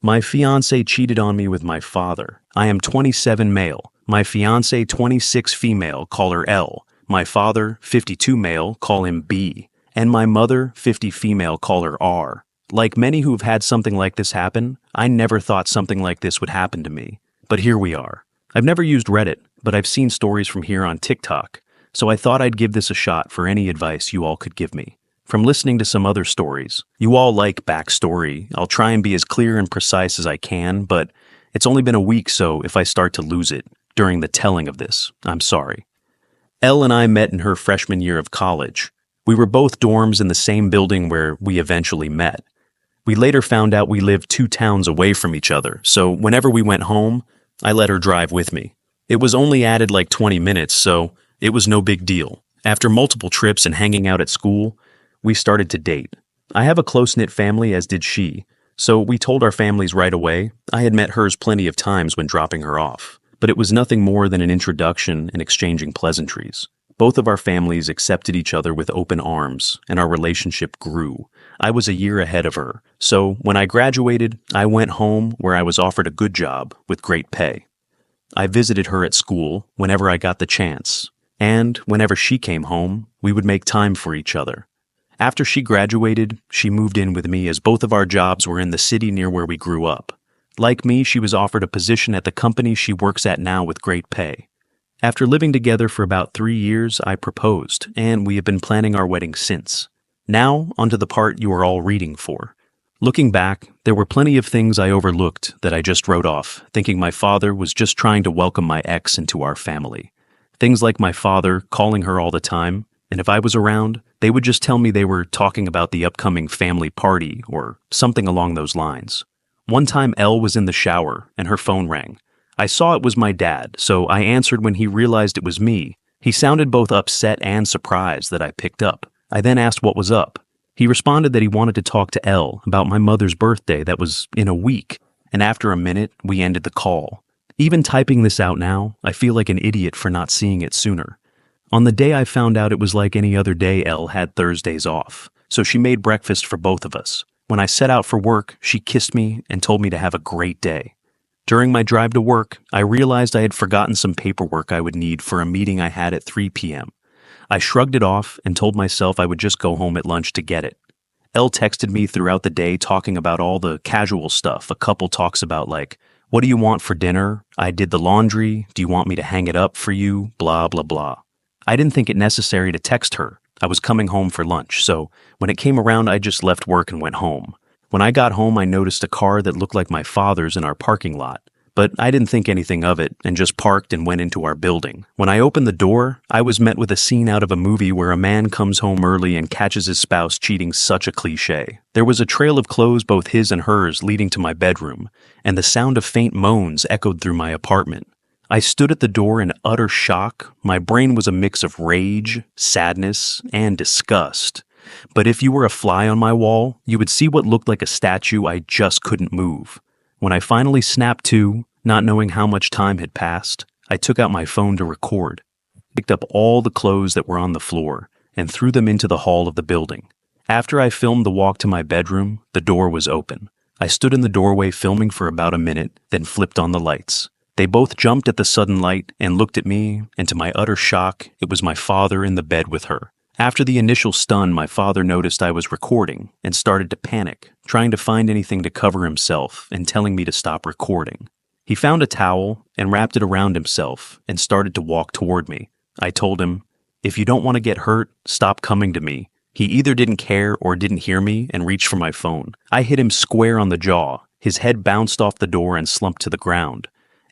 My fiance cheated on me with my father. I am 27 male. My fiance 26 female, call her L. My father 52 male, call him B. And my mother 50 female, call her R. Like many who have had something like this happen, I never thought something like this would happen to me. But here we are. I've never used Reddit, but I've seen stories from here on TikTok, so I thought I'd give this a shot for any advice you all could give me. From listening to some other stories, you all like backstory. I'll try and be as clear and precise as I can, but it's only been a week, so if I start to lose it during the telling of this, I'm sorry. Elle and I met in her freshman year of college. We were both dorms in the same building where we eventually met. We later found out we lived 2 towns away from each other, so whenever we went home, I let her drive with me. It was only added like 20 minutes, so it was no big deal. After multiple trips and hanging out at school, we started to date. I have a close-knit family, as did she, so we told our families right away. I had met hers plenty of times when dropping her off, but it was nothing more than an introduction and exchanging pleasantries. Both of our families accepted each other with open arms, and our relationship grew. I was a year ahead of her, so when I graduated, I went home where I was offered a good job with great pay. I visited her at school whenever I got the chance, and whenever she came home, we would make time for each other. After she graduated, she moved in with me as both of our jobs were in the city near where we grew up. Like me, she was offered a position at the company she works at now with great pay. After living together for about 3 years, I proposed, and we have been planning our wedding since. Now, onto the part you are all reading for. Looking back, there were plenty of things I overlooked that I just wrote off, thinking my father was just trying to welcome my ex into our family. Things like my father calling her all the time, and if I was around, they would just tell me they were talking about the upcoming family party or something along those lines. One time, Elle was in the shower, and her phone rang. I saw it was my dad, so I answered when he realized it was me. He sounded both upset and surprised that I picked up. I then asked what was up. He responded that he wanted to talk to Elle about my mother's birthday that was in a week, and after a minute, we ended the call. Even typing this out now, I feel like an idiot for not seeing it sooner. On the day I found out, it was like any other day Elle had Thursdays off, so she made breakfast for both of us. When I set out for work, she kissed me and told me to have a great day. During my drive to work, I realized I had forgotten some paperwork I would need for a meeting I had at 3 p.m. I shrugged it off and told myself I would just go home at lunch to get it. Elle texted me throughout the day talking about all the casual stuff a couple talks about, like, what do you want for dinner? I did the laundry. Do you want me to hang it up for you? Blah, blah, blah. I didn't think it necessary to text her. I was coming home for lunch, so when it came around, I just left work and went home. When I got home, I noticed a car that looked like my father's in our parking lot, but I didn't think anything of it and just parked and went into our building. When I opened the door, I was met with a scene out of a movie where a man comes home early and catches his spouse cheating, such a cliche. There was a trail of clothes, both his and hers, leading to my bedroom, and the sound of faint moans echoed through my apartment. I stood at the door in utter shock. My brain was a mix of rage, sadness, and disgust. But if you were a fly on my wall, you would see what looked like a statue I just couldn't move. When I finally snapped to, not knowing how much time had passed, I took out my phone to record, picked up all the clothes that were on the floor, and threw them into the hall of the building. After I filmed the walk to my bedroom, the door was open. I stood in the doorway filming for about a minute, then flipped on the lights. They both jumped at the sudden light and looked at me, and to my utter shock, it was my father in the bed with her. After the initial stun, my father noticed I was recording and started to panic, trying to find anything to cover himself and telling me to stop recording. He found a towel and wrapped it around himself and started to walk toward me. I told him, "If you don't want to get hurt, stop coming to me." He either didn't care or didn't hear me and reached for my phone. I hit him square on the jaw. His head bounced off the door and slumped to the ground.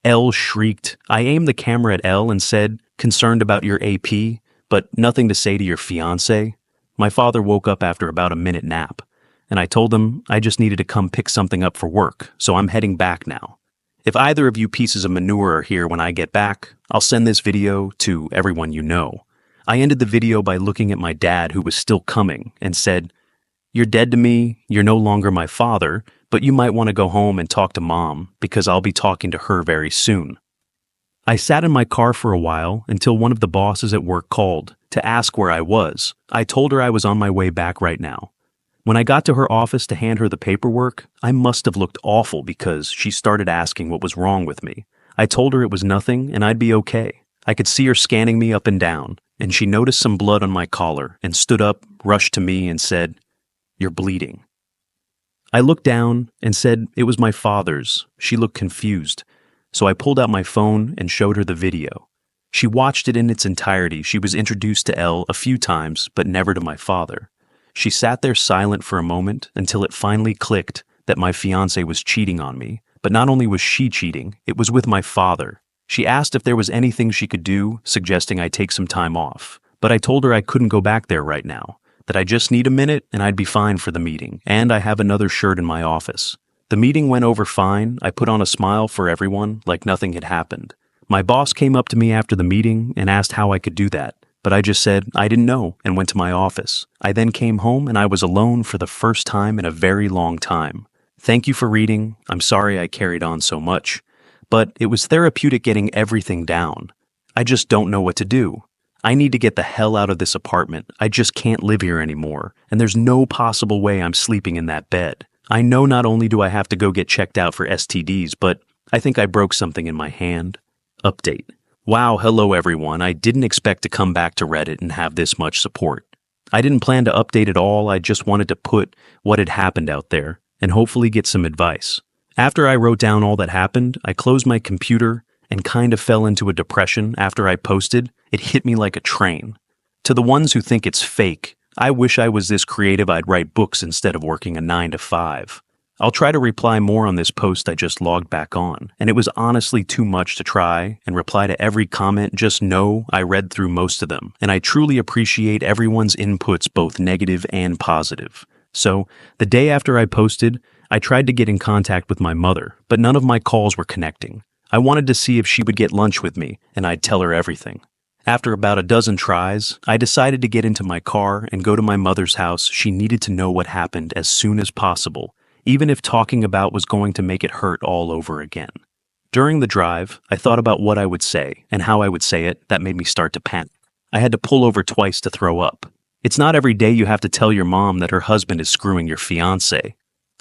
Elle shrieked. I aimed the camera at Elle and said, "Concerned about your AP? But nothing to say to your fiancé?" My father woke up after about a minute nap, and I told him I just needed to come pick something up for work, so I'm heading back now. If either of you pieces of manure are here when I get back, I'll send this video to everyone you know. I ended the video by looking at my dad, who was still coming, and said, "You're dead to me, you're no longer my father, but you might want to go home and talk to Mom, because I'll be talking to her very soon." I sat in my car for a while until one of the bosses at work called to ask where I was. I told her I was on my way back right now. When I got to her office to hand her the paperwork, I must have looked awful because she started asking what was wrong with me. I told her it was nothing and I'd be okay. I could see her scanning me up and down, and she noticed some blood on my collar and stood up, rushed to me and said, "You're bleeding." I looked down and said it was my father's. She looked confused, so I pulled out my phone and showed her the video. She watched it in its entirety. She was introduced to Elle a few times, but never to my father. She sat there silent for a moment until it finally clicked that my fiancé was cheating on me. But not only was she cheating, it was with my father. She asked if there was anything she could do, suggesting I take some time off. But I told her I couldn't go back there right now, that I just need a minute and I'd be fine for the meeting, and I have another shirt in my office. The meeting went over fine. I put on a smile for everyone, like nothing had happened. My boss came up to me after the meeting and asked how I could do that, but I just said I didn't know and went to my office. I then came home and I was alone for the first time in a very long time. Thank you for reading. I'm sorry I carried on so much, but it was therapeutic getting everything down. I just don't know what to do. I need to get the hell out of this apartment. I just can't live here anymore, and there's no possible way I'm sleeping in that bed. I know not only do I have to go get checked out for STDs, but I think I broke something in my hand. Update. Wow, hello everyone. I didn't expect to come back to Reddit and have this much support. I didn't plan to update at all. I just wanted to put what had happened out there and hopefully get some advice. After I wrote down all that happened, I closed my computer and kind of fell into a depression after I posted. It hit me like a train. To the ones who think it's fake, I wish I was this creative I'd write books instead of working a 9 to 5. I'll try to reply more on this post I just logged back on, and it was honestly too much to try and reply to every comment. Just know I read through most of them, and I truly appreciate everyone's inputs, both negative and positive. So, the day after I posted, I tried to get in contact with my mother, but none of my calls were connecting. I wanted to see if she would get lunch with me, and I'd tell her everything. After about a dozen tries, I decided to get into my car and go to my mother's house. She needed to know what happened as soon as possible, even if talking about was going to make it hurt all over again. During the drive, I thought about what I would say and how I would say it. That made me start to panic. I had to pull over twice to throw up. It's not every day you have to tell your mom that her husband is screwing your fiancé.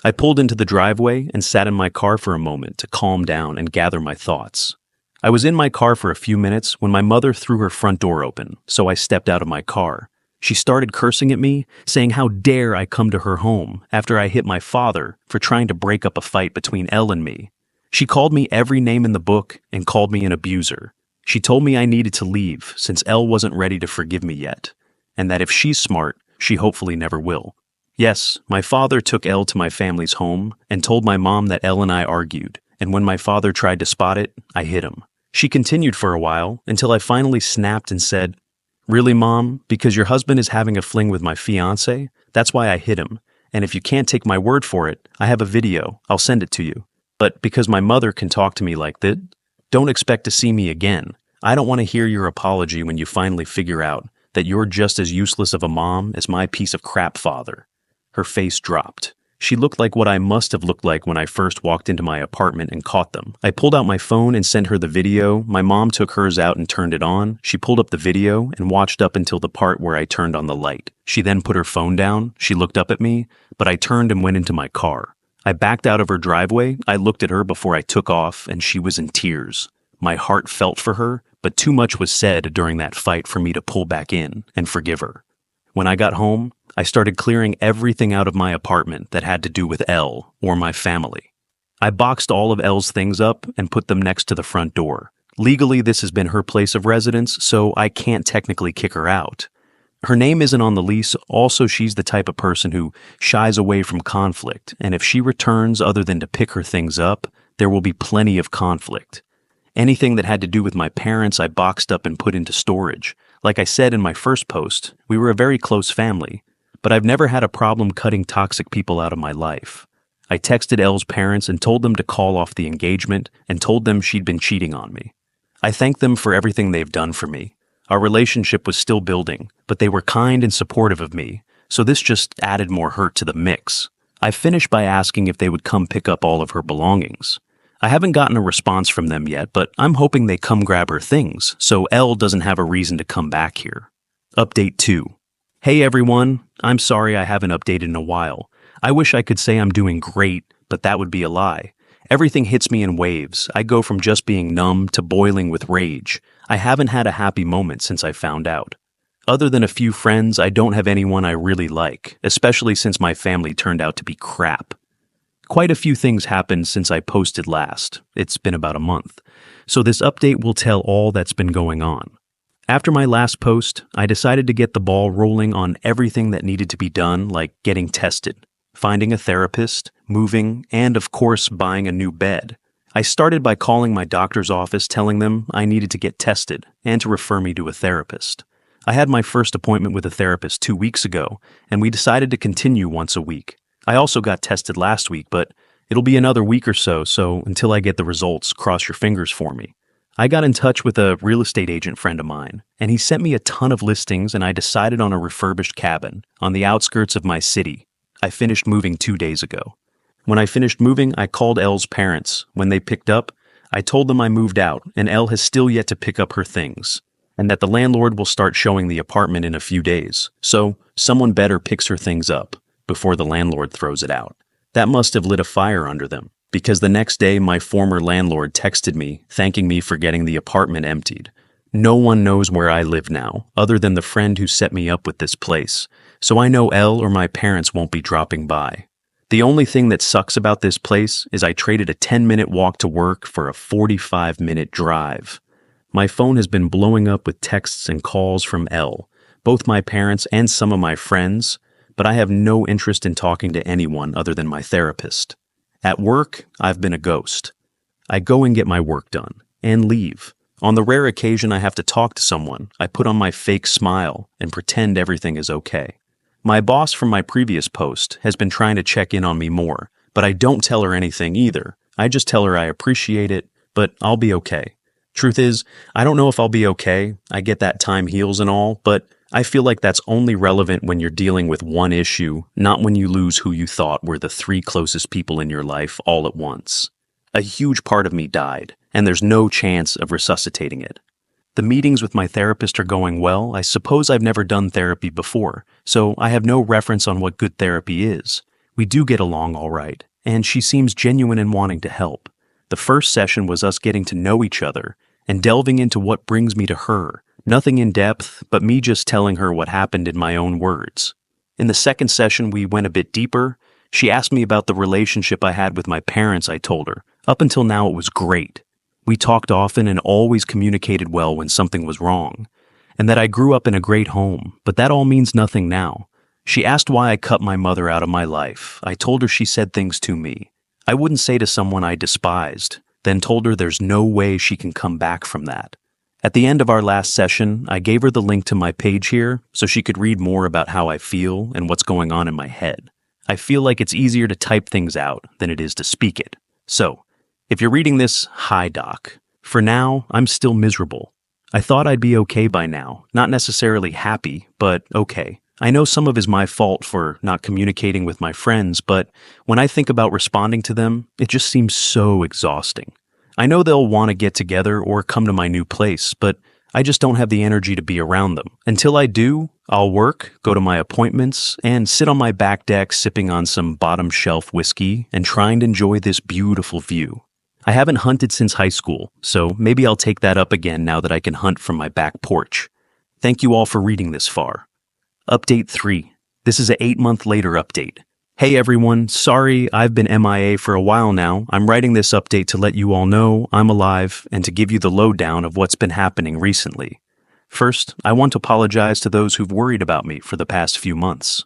I pulled into the driveway and sat in my car for a moment to calm down and gather my thoughts. I was in my car for a few minutes when my mother threw her front door open, so I stepped out of my car. She started cursing at me, saying how dare I come to her home after I hit my father for trying to break up a fight between Elle and me. She called me every name in the book and called me an abuser. She told me I needed to leave since Elle wasn't ready to forgive me yet, and that if she's smart, she hopefully never will. Yes, my father took Elle to my family's home and told my mom that Elle and I argued, and when my father tried to spot it, I hit him. She continued for a while until I finally snapped and said, "Really, Mom? Because your husband is having a fling with my fiancé? That's why I hit him. And if you can't take my word for it, I have a video. I'll send it to you. But because my mother can talk to me like that, don't expect to see me again. I don't want to hear your apology when you finally figure out that you're just as useless of a mom as my piece of crap father." Her face dropped. She looked like what I must have looked like when I first walked into my apartment and caught them. I pulled out my phone and sent her the video. My mom took hers out and turned it on. She pulled up the video and watched up until the part where I turned on the light. She then put her phone down. She looked up at me, but I turned and went into my car. I backed out of her driveway. I looked at her before I took off, and she was in tears. My heart felt for her, but too much was said during that fight for me to pull back in and forgive her. When I got home, I started clearing everything out of my apartment that had to do with Elle or my family. I boxed all of Elle's things up and put them next to the front door. Legally, this has been her place of residence, so I can't technically kick her out. Her name isn't on the lease. Also, she's the type of person who shies away from conflict, and if she returns other than to pick her things up, there will be plenty of conflict. Anything that had to do with my parents, I boxed up and put into storage. Like I said in my first post, we were a very close family, but I've never had a problem cutting toxic people out of my life. I texted Elle's parents and told them to call off the engagement and told them she'd been cheating on me. I thanked them for everything they've done for me. Our relationship was still building, but they were kind and supportive of me, so this just added more hurt to the mix. I finished by asking if they would come pick up all of her belongings. I haven't gotten a response from them yet, but I'm hoping they come grab her things, so Elle doesn't have a reason to come back here. Update 2. Hey everyone, I'm sorry I haven't updated in a while. I wish I could say I'm doing great, but that would be a lie. Everything hits me in waves. I go from just being numb to boiling with rage. I haven't had a happy moment since I found out. Other than a few friends, I don't have anyone I really like, especially since my family turned out to be crap. Quite a few things happened since I posted last. It's been about a month. So this update will tell all that's been going on. After my last post, I decided to get the ball rolling on everything that needed to be done, like getting tested, finding a therapist, moving, and of course, buying a new bed. I started by calling my doctor's office telling them I needed to get tested and to refer me to a therapist. I had my first appointment with a therapist 2 weeks ago, and we decided to continue once a week. I also got tested last week, but it'll be another week or so until I get the results, cross your fingers for me. I got in touch with a real estate agent friend of mine, and he sent me a ton of listings, and I decided on a refurbished cabin on the outskirts of my city. I finished moving 2 days ago. When I finished moving, I called Elle's parents. When they picked up, I told them I moved out, and Elle has still yet to pick up her things, and that the landlord will start showing the apartment in a few days. So, someone better picks her things up before the landlord throws it out. That must have lit a fire under them, because the next day my former landlord texted me, thanking me for getting the apartment emptied. No one knows where I live now, other than the friend who set me up with this place, so I know Elle or my parents won't be dropping by. The only thing that sucks about this place is I traded a 10-minute walk to work for a 45-minute drive. My phone has been blowing up with texts and calls from Elle, both my parents and some of my friends, but I have no interest in talking to anyone other than my therapist. At work, I've been a ghost. I go and get my work done, and leave. On the rare occasion I have to talk to someone, I put on my fake smile and pretend everything is okay. My boss from my previous post has been trying to check in on me more, but I don't tell her anything either. I just tell her I appreciate it, but I'll be okay. Truth is, I don't know if I'll be okay. I get that time heals and all, but I feel like that's only relevant when you're dealing with one issue, not when you lose who you thought were the 3 closest people in your life all at once. A huge part of me died, and there's no chance of resuscitating it. The meetings with my therapist are going well. I suppose I've never done therapy before, so I have no reference on what good therapy is. We do get along all right, and she seems genuine in wanting to help. The first session was us getting to know each other and delving into what brings me to her. Nothing in depth, but me just telling her what happened in my own words. In the second session, we went a bit deeper. She asked me about the relationship I had with my parents, I told her. Up until now, it was great. We talked often and always communicated well when something was wrong. And that I grew up in a great home, but that all means nothing now. She asked why I cut my mother out of my life. I told her she said things to me I wouldn't say to someone I despised, then told her there's no way she can come back from that. At the end of our last session, I gave her the link to my page here so she could read more about how I feel and what's going on in my head. I feel like it's easier to type things out than it is to speak it. So, if you're reading this, hi doc. For now, I'm still miserable. I thought I'd be okay by now, not necessarily happy, but okay. I know some of it is my fault for not communicating with my friends, but when I think about responding to them, it just seems so exhausting. I know they'll want to get together or come to my new place, but I just don't have the energy to be around them. Until I do, I'll work, go to my appointments, and sit on my back deck sipping on some bottom shelf whiskey and trying to enjoy this beautiful view. I haven't hunted since high school, so maybe I'll take that up again now that I can hunt from my back porch. Thank you all for reading this far. Update 3. This is an 8-month later update. Hey everyone, sorry I've been MIA for a while now. I'm writing this update to let you all know I'm alive and to give you the lowdown of what's been happening recently. First, I want to apologize to those who've worried about me for the past few months.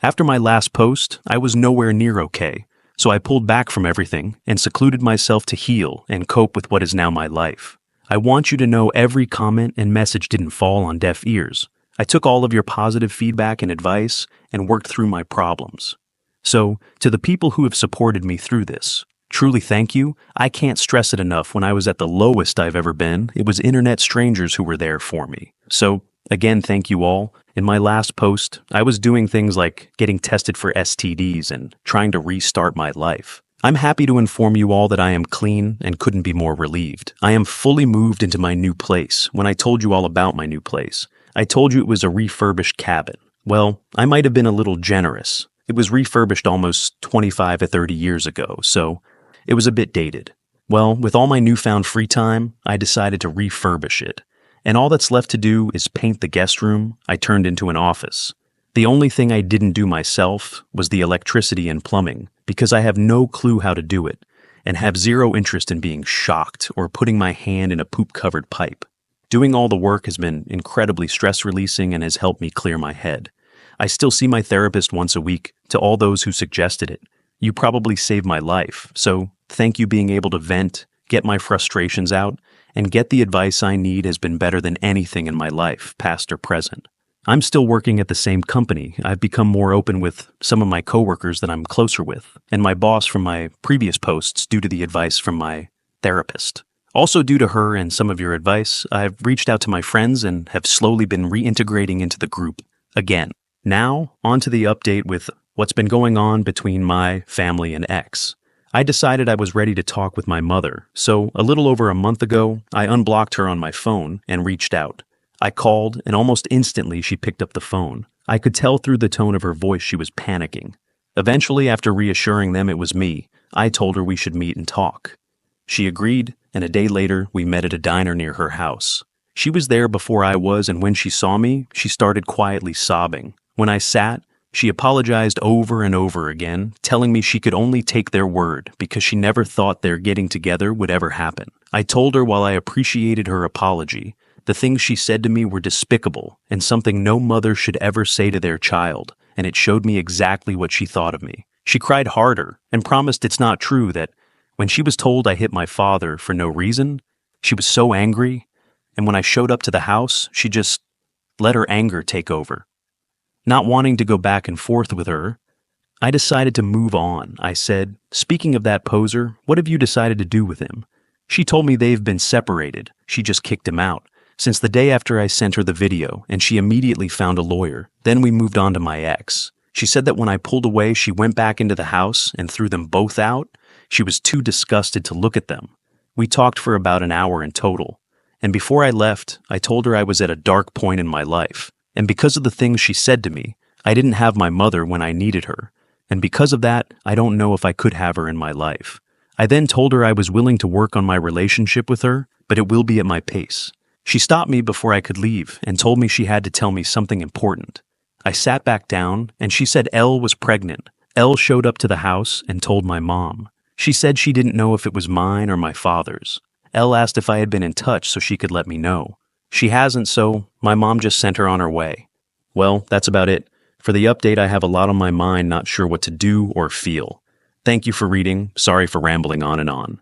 After my last post, I was nowhere near okay, so I pulled back from everything and secluded myself to heal and cope with what is now my life. I want you to know every comment and message didn't fall on deaf ears. I took all of your positive feedback and advice and worked through my problems. So, to the people who have supported me through this, truly thank you. I can't stress it enough. When I was at the lowest I've ever been, it was internet strangers who were there for me. So, again, thank you all. In my last post, I was doing things like getting tested for STDs and trying to restart my life. I'm happy to inform you all that I am clean and couldn't be more relieved. I am fully moved into my new place. When I told you all about my new place, I told you it was a refurbished cabin. Well, I might have been a little generous. It was refurbished almost 25 to 30 years ago, so it was a bit dated. Well, with all my newfound free time, I decided to refurbish it. And all that's left to do is paint the guest room I turned into an office. The only thing I didn't do myself was the electricity and plumbing, because I have no clue how to do it, and have zero interest in being shocked or putting my hand in a poop-covered pipe. Doing all the work has been incredibly stress-releasing and has helped me clear my head. I still see my therapist once a week. To all those who suggested it, you probably saved my life, so thank you. Being able to vent, get my frustrations out, and get the advice I need has been better than anything in my life, past or present. I'm still working at the same company. I've become more open with some of my coworkers that I'm closer with, and my boss from my previous posts due to the advice from my therapist. Also due to her and some of your advice, I've reached out to my friends and have slowly been reintegrating into the group again. Now, on to the update with what's been going on between my family and ex. I decided I was ready to talk with my mother, so a little over a month ago, I unblocked her on my phone and reached out. I called, and almost instantly she picked up the phone. I could tell through the tone of her voice she was panicking. Eventually, after reassuring them it was me, I told her we should meet and talk. She agreed, and a day later, we met at a diner near her house. She was there before I was, and when she saw me, she started quietly sobbing. When I sat, she apologized over and over again, telling me she could only take their word because she never thought their getting together would ever happen. I told her while I appreciated her apology, the things she said to me were despicable and something no mother should ever say to their child, and it showed me exactly what she thought of me. She cried harder and promised it's not true that when she was told I hit my father for no reason, she was so angry, and when I showed up to the house, she just let her anger take over. Not wanting to go back and forth with her, I decided to move on. I said, "Speaking of that poser, what have you decided to do with him?" She told me they've been separated. She just kicked him out. Since the day after I sent her the video, and she immediately found a lawyer. Then we moved on to my ex. She said that when I pulled away, she went back into the house and threw them both out. She was too disgusted to look at them. We talked for about an hour in total. And before I left, I told her I was at a dark point in my life. And because of the things she said to me, I didn't have my mother when I needed her. And because of that, I don't know if I could have her in my life. I then told her I was willing to work on my relationship with her, but it will be at my pace. She stopped me before I could leave and told me she had to tell me something important. I sat back down, and she said Elle was pregnant. Elle showed up to the house and told my mom. She said she didn't know if it was mine or my father's. Elle asked if I had been in touch so she could let me know. She hasn't, so my mom just sent her on her way. Well, that's about it. For the update, I have a lot on my mind, not sure what to do or feel. Thank you for reading. Sorry for rambling on and on.